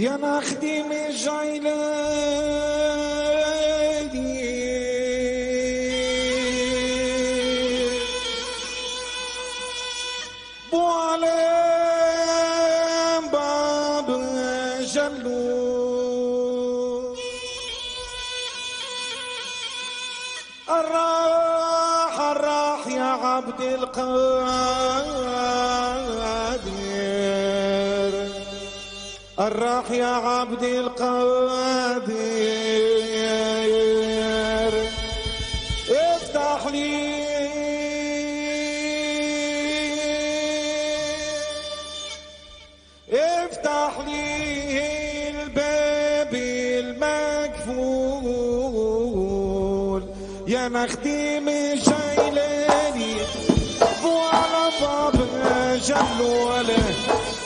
يا نخدم الجيلاني بو علام باب جلو الراح يا عبد القادر الراح يا عبد القادر افتح لي افتح لي الباب المقفول يا نخدم الجيلاني بو على باب جلوله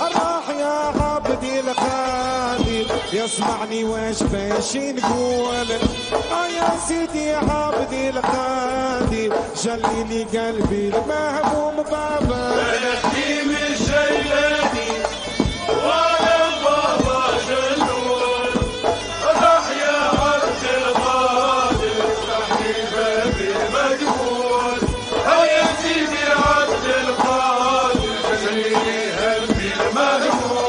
الراح يا عبد القادر يسمعني واش باش نقول يا سيدي عبد القادر جليني قلبي المهموم بابا يا نخدم الجيلاني وعلى بابا جلول الراح يا عبد القادر افتح لي باب المقفول يا سيدي عبد القادر جليني قلبي المهموم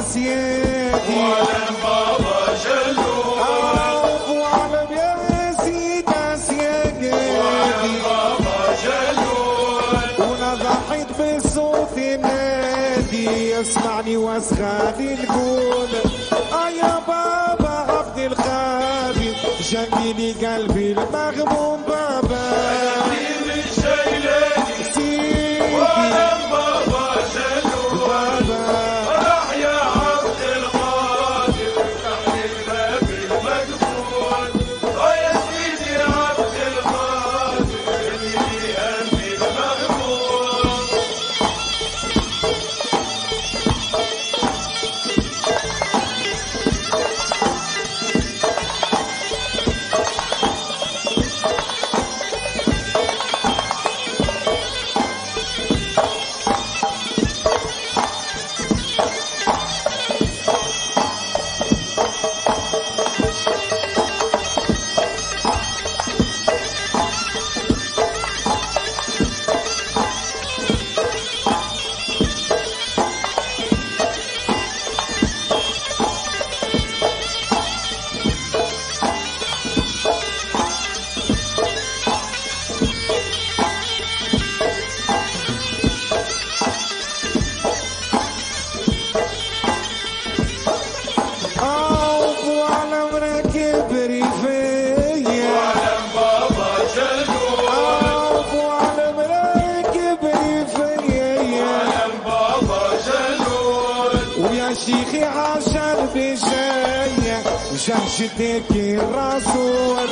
سيدي وعلم بابا جلول وعلم يا سيدي سيدي وعلم بابا جلول ونضحت بصوت النادي يسمعني واسغالي نقول يا بابا عبد القادر جميلي قلبي المغموم بابا نخدم الجيلاني وعلم بابا جلول بابا راح يا عبد القادر افتح لي الباب المقفول يا سيدي عبد القادر جميلي قلبي المغموم وعلم راكب ريفية وعلم بابا جلول وعلم راكب ريفية وعلم بابا جلول ويا شيخي عشان بجاية وشهشتك الرسول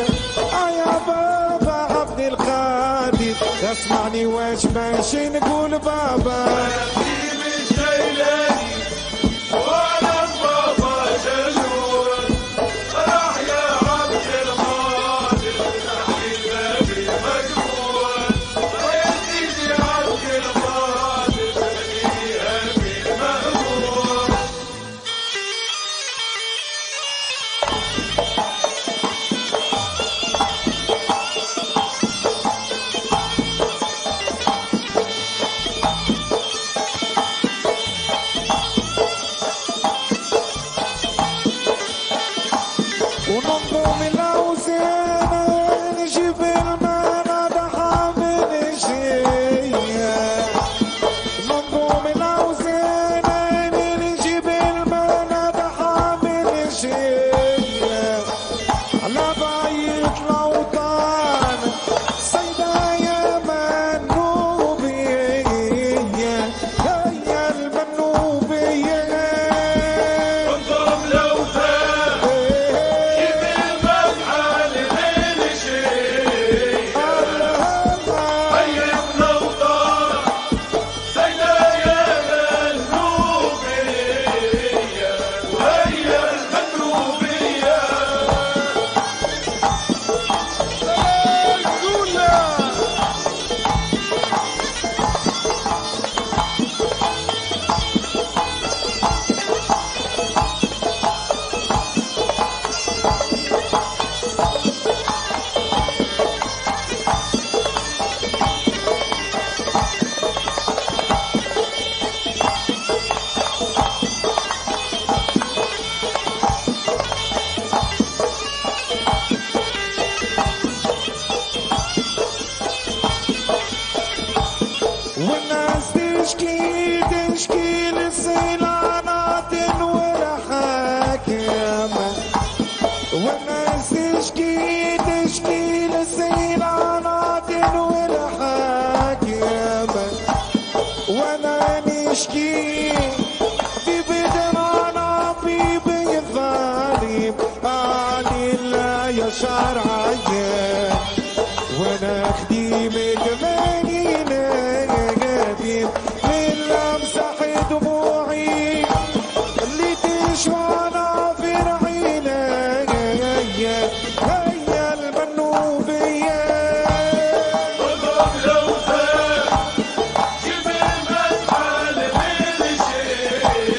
يا بابا عبد القادر اسمعني واش باش نقول بابا نخدم الجيلاني وعلم بابا جلول راح يا عبد القادر افتح لي الباب المقفول يا سيدي عبد القادر جميلي قلبي المهموم تشكي للصيلانات والحاكمة والناس تشكي للصيلانات والحاكمة وانا نشكي في بدرانا في بالظالم علي لا يشعر عيان وانا خديم المدينة قديم للمسح دموعي اللي تشوانا في رعينا هيا المنوبية وضم لو فات جيب المدحل من شيء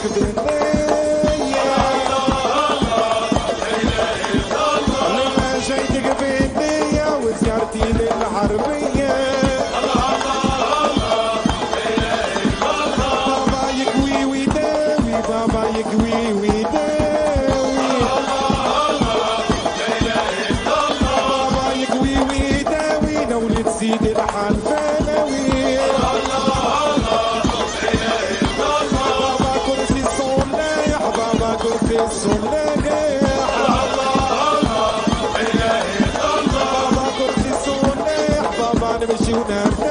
جايتك بالنية لما جايتك بالنية وزيارتي للحربية بابا يكوي ويداوي بابا يكوي ويداوي بابا يكوي ويداوي نولد سيد الحلفاوي كرسي الصلاح بابا كرسي الصلاح بابا نمشي ونرجع